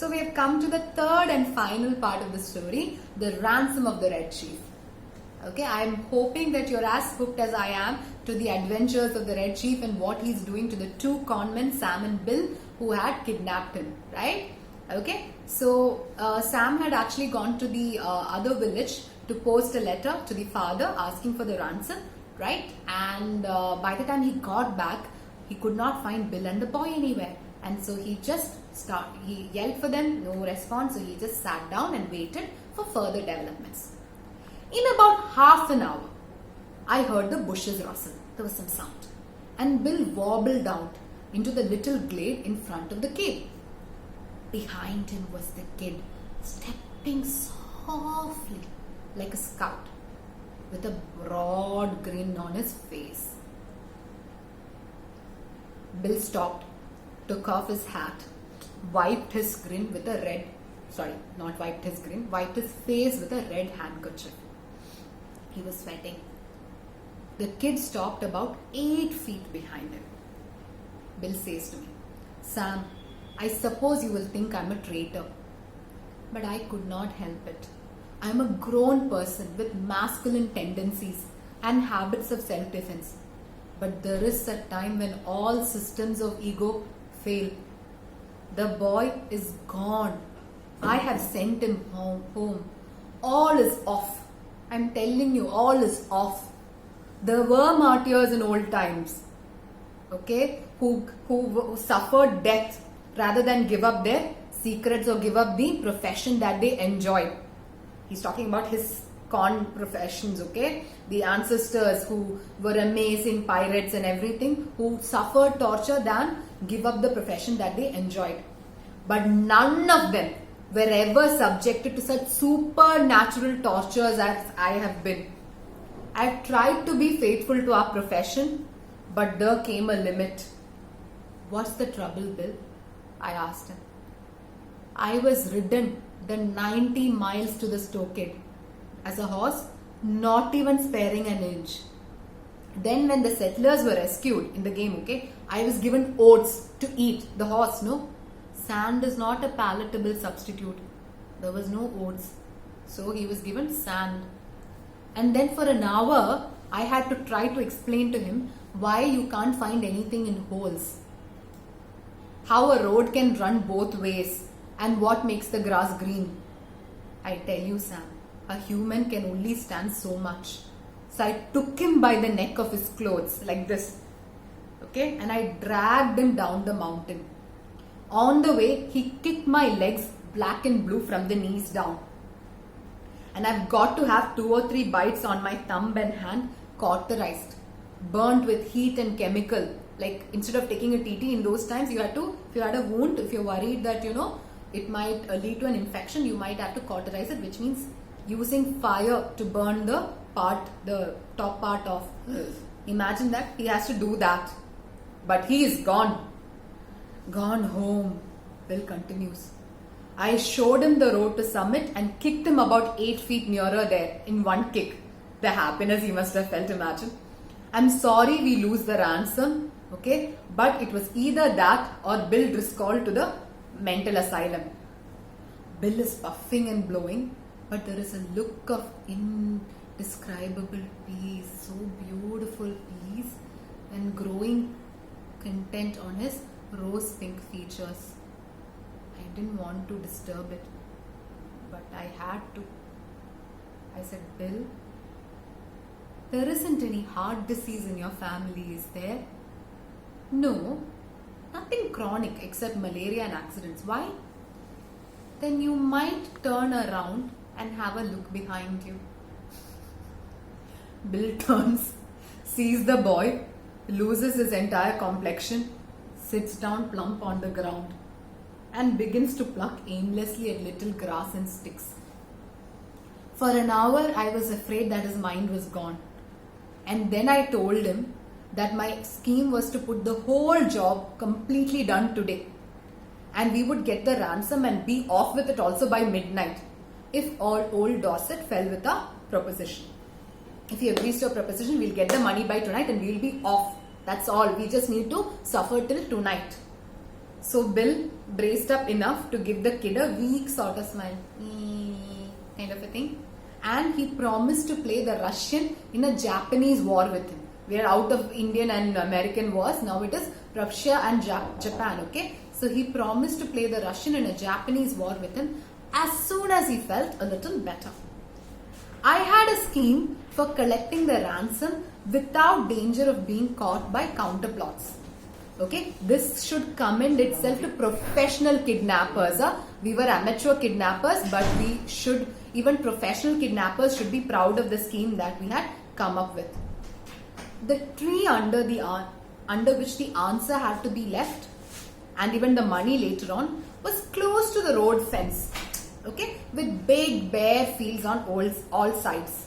So we have come to the third and final part of the story, the ransom of the Red Chief. Okay, I am hoping that you're as hooked as I am to the adventures of the Red Chief and what he's doing to the two conmen, Sam and Bill, who had kidnapped him, right? Okay, so Sam had actually gone to the other village to post a letter to the father asking for the ransom, right? And by the time he got back, he could not find Bill and the boy anywhere. And so he yelled for them, no response. So he just sat down and waited for further developments. In about half an hour, I heard the bushes rustle. There was some sound. And Bill wobbled out into the little glade in front of the cave. Behind him was the kid, stepping softly like a scout, with a broad grin on his face. Bill stopped, took off his hat, wiped his face with a red handkerchief. He was sweating. The kid stopped about 8 feet behind him. Bill says to me, "Sam, I suppose you will think I'm a traitor." But I could not help it. I'm a grown person with masculine tendencies and habits of self-defense. But there is a time when all systems of ego fail. The boy is gone. I have sent him home. All is off. I'm telling you, all is off. There were martyrs in old times, okay, who suffered death rather than give up their secrets or give up the profession that they enjoyed. He's talking about his con professions, okay? The ancestors who were amazing pirates and everything, who suffered torture than give up the profession that they enjoyed. But none of them were ever subjected to such supernatural tortures as I have been. I've tried to be faithful to our profession, but there came a limit. "What's the trouble, Bill?" I asked him. I was ridden the 90 miles to the stockade as a horse, not even sparing an inch. Then when the settlers were rescued in the game, okay, I was given oats to eat. The horse, no? Sand is not a palatable substitute. There was no oats. So he was given sand. And then for an hour, I had to try to explain to him why you can't find anything in holes. How a road can run both ways and what makes the grass green. I tell you, Sam, a human can only stand so much. So I took him by the neck of his clothes like this. Okay, and I dragged him down the mountain. On the way, he kicked my legs black and blue from the knees down. And I've got to have 2 or 3 bites on my thumb and hand cauterized, burnt with heat and chemical. Like instead of taking a TT in those times, you had to, if you had a wound, if you're worried that, it might lead to an infection, you might have to cauterize it, which means using fire to burn the top part off. Imagine that, he has to do that. But he is gone. Gone home. Bill continues. I showed him the road to summit and kicked him about 8 feet nearer there in one kick. The happiness he must have felt, imagine. I'm sorry we lose the ransom, okay? But it was either that or Bill Driscoll to the mental asylum. Bill is puffing and blowing, but there is a look of indescribable peace, so beautiful peace, and growing content on his rose pink features. I didn't want to disturb it, but I had to. I said, "Bill, there isn't any heart disease in your family, is there?" "No, nothing chronic except malaria and accidents." "Why?" "Then you might turn around and have a look behind you." Bill turns, sees the boy, loses his entire complexion, sits down plump on the ground, and begins to pluck aimlessly at little grass and sticks. For an hour, I was afraid that his mind was gone. And then I told him that my scheme was to put the whole job completely done today. And we would get the ransom and be off with it also by midnight, if old Dorset fell with a proposition. If he agrees to a proposition, we'll get the money by tonight and we'll be off. That's all. We just need to suffer till tonight. So Bill braced up enough to give the kid a weak sort of smile, kind of a thing, and he promised to play the Russian in a Japanese war with him. We are out of Indian and American wars, now it is Russia and Japan, okay? So he promised to play the Russian in a Japanese war with him as soon as he felt a little better. I had a scheme for collecting the ransom without danger of being caught by counterplots. Okay, this should commend itself to professional kidnappers. We were amateur kidnappers, but even professional kidnappers should be proud of the scheme that we had come up with. The tree under which the answer had to be left, and even the money later on, was close to the road fence. Okay, with big bare fields on all sides.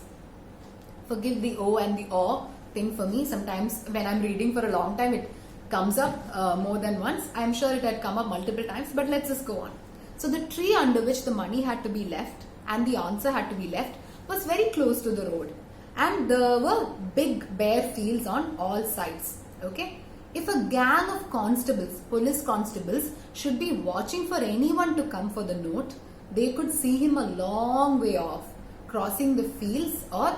Forgive the O and the aw thing for me. Sometimes when I'm reading for a long time, it comes up more than once. I'm sure it had come up multiple times, but let's just go on. So the tree under which the money had to be left and the answer had to be left was very close to the road, and there were big bare fields on all sides. Okay, if a gang of constables, police constables, should be watching for anyone to come for the note, they could see him a long way off, crossing the fields or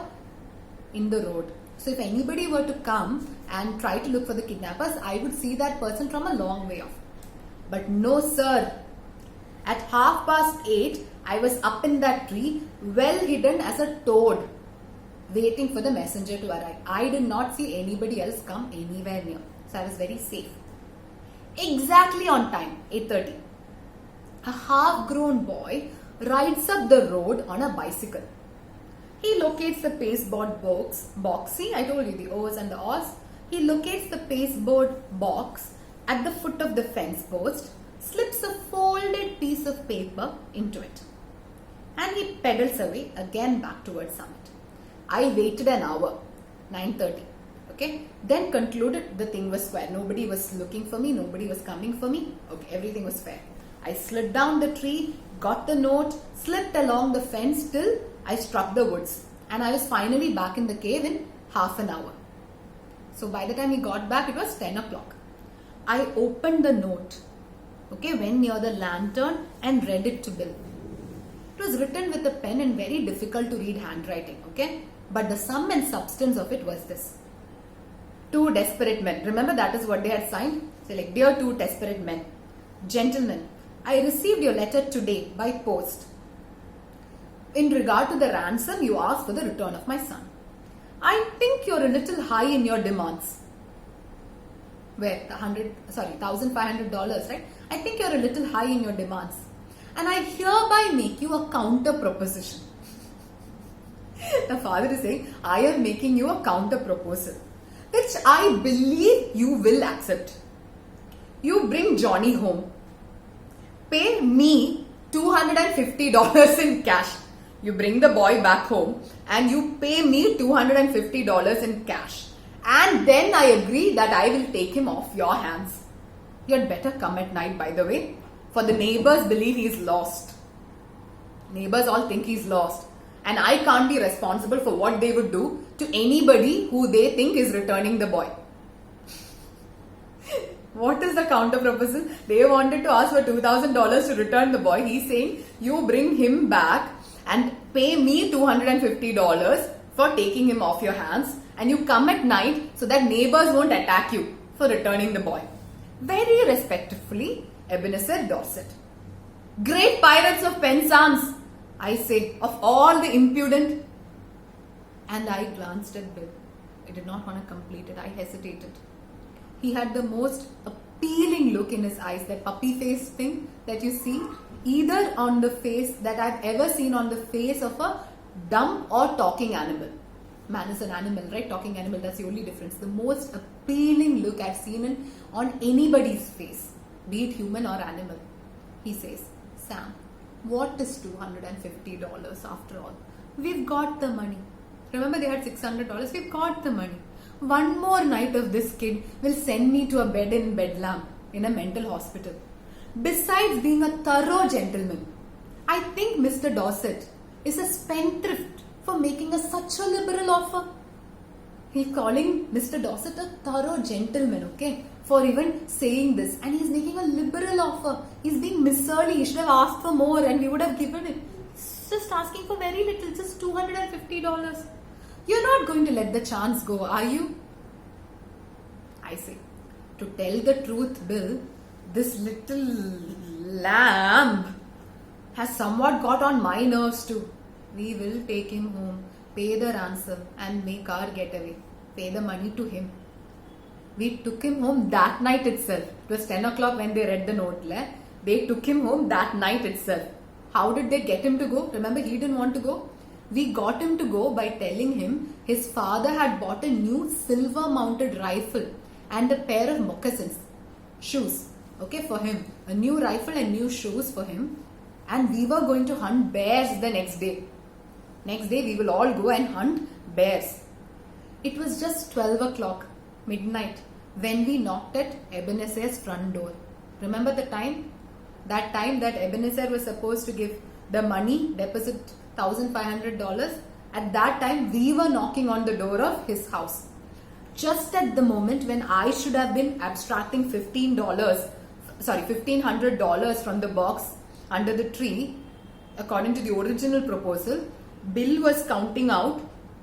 in the road. So if anybody were to come and try to look for the kidnappers, I would see that person from a long way off. But no sir, at 8:30, I was up in that tree, well hidden as a toad, waiting for the messenger to arrive. I did not see anybody else come anywhere near. So I was very safe. Exactly on time, 8:30. A half-grown boy rides up the road on a bicycle. He locates the pasteboard box. See, I told you the O's and the O's. He locates the pasteboard box at the foot of the fence post, slips a folded piece of paper into it, and he pedals away again back towards Summit. I waited an hour, 9:30. Okay, then concluded the thing was square. Nobody was looking for me, nobody was coming for me. Okay, everything was fair. I slid down the tree, got the note, slipped along the fence till I struck the woods, and I was finally back in the cave in half an hour. So by the time we got back, it was 10 o'clock. I opened the note, okay, went near the lantern and read it to Bill. It was written with a pen in very difficult to read handwriting, okay, but the sum and substance of it was this. Two desperate men. Remember, that is what they had signed. So like, dear two desperate men, gentlemen, I received your letter today by post. In regard to the ransom, you asked for the return of my son. I think you're a little high in your demands. Where? $1,500, right? I think you're a little high in your demands. And I hereby make you a counter proposition. The father is saying, I am making you a counter proposal, which I believe you will accept. You bring Johnny home. Pay me $250 in cash. You bring the boy back home and you pay me $250 in cash. And then I agree that I will take him off your hands. You had better come at night, by the way, for the neighbors believe he's lost. Neighbors all think he's lost. And I can't be responsible for what they would do to anybody who they think is returning the boy. What is the counter proposal? They wanted to ask for $2,000 to return the boy. He's saying, you bring him back and pay me $250 for taking him off your hands, and you come at night so that neighbors won't attack you for returning the boy. Very respectfully, Ebenezer Dorset. Great pirates of Penzance, I say, of all the impudent. And I glanced at Bill. I did not want to complete it. I hesitated. He had the most appealing look in his eyes, that puppy face thing that you see, either on the face that I've ever seen on the face of a dumb or talking animal. Man is an animal, right? Talking animal, that's the only difference. The most appealing look I've seen on anybody's face, be it human or animal. He says, Sam, what is $250 after all? We've got the money. Remember, they had $600. We've got the money. One more night of this kid will send me to a bed in Bedlam in a mental hospital. Besides being a thorough gentleman, I think Mr. Dorset is a spendthrift for making us such a liberal offer. He's calling Mr. Dorset a thorough gentleman, okay, for even saying this. And he's making a liberal offer. He's being miserly. He should have asked for more and we would have given it. He's just asking for very little, just $250. You're not going to let the chance go, are you? I say, to tell the truth, Bill, this little lamb has somewhat got on my nerves too. We will take him home, pay the ransom and make our getaway. Pay the money to him. We took him home that night itself. It was 10 o'clock when they read the note. They took him home that night itself. How did they get him to go? Remember, he didn't want to go. We got him to go by telling him his father had bought a new silver mounted rifle and a pair of moccasins, shoes, okay, for him. A new rifle and new shoes for him. And we were going to hunt bears the next day. Next day we will all go and hunt bears. It was just 12 o'clock, midnight, when we knocked at Ebenezer's front door. Remember the time? That time that Ebenezer was supposed to give the money, deposit $1,500. At that time, we were knocking on the door of his house. Just at the moment when I should have been abstracting $1,500 from the box under the tree, according to the original proposal, Bill was counting out.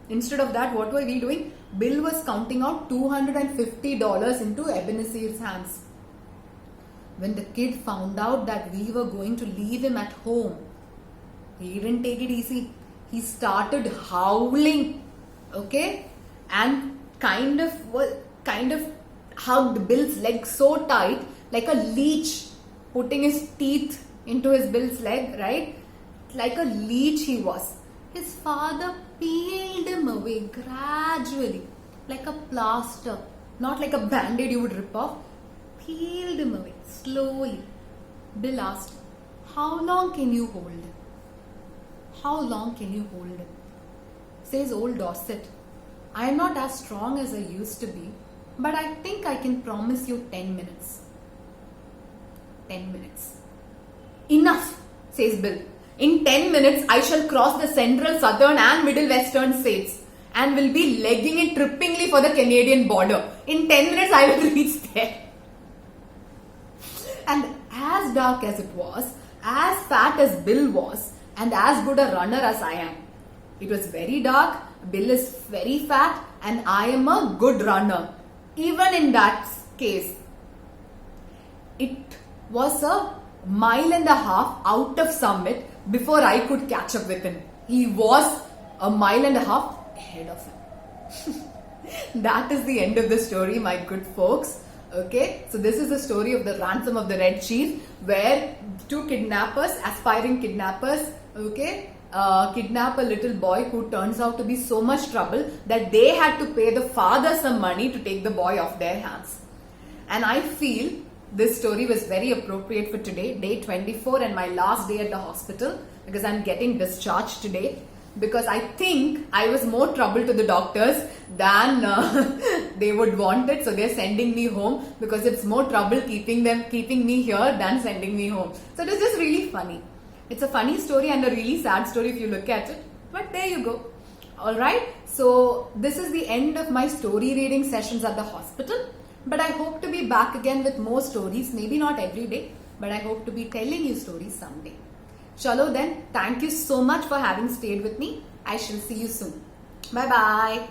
Instead of that, what were we doing? Bill was counting out $250 into Ebenezer's hands. When the kid found out that we were going to leave him at home, he didn't take it easy. He started howling, okay, and kind of hugged Bill's leg so tight, like a leech, putting his teeth into his Bill's leg, right? Like a leech he was. His father peeled him away gradually, like a plaster, not like a band-aid you would rip off. Peeled him away slowly. Bill asked, "How long can you hold him? How long can you hold him?" Says old Dorset, "I am not as strong as I used to be, but I think I can promise you 10 minutes. 10 minutes. Enough, says Bill. In 10 minutes, I shall cross the central, southern and middle western states and will be legging it trippingly for the Canadian border. In 10 minutes, I will reach there." And as dark as it was, as fat as Bill was, and as good a runner as I am. It was very dark, Bill is very fat, and I am a good runner. Even in that case, it was a mile and a half out of Summit before I could catch up with him. He was a mile and a half ahead of him. That is the end of the story, my good folks. Okay, so this is the story of the ransom of the Red Chief, where two kidnappers, aspiring kidnappers, okay, kidnap a little boy who turns out to be so much trouble that they had to pay the father some money to take the boy off their hands. And I feel this story was very appropriate for today, day 24, and my last day at the hospital, because I'm getting discharged today. Because I think I was more trouble to the doctors than they would want it, so they're sending me home because it's more trouble keeping me here than sending me home. So it was just really funny. It's a funny story and a really sad story if you look at it, but there you go. Alright, so this is the end of my story reading sessions at the hospital, but I hope to be back again with more stories, maybe not every day, but I hope to be telling you stories someday. Chalo then, thank you so much for having stayed with me. I shall see you soon. Bye bye.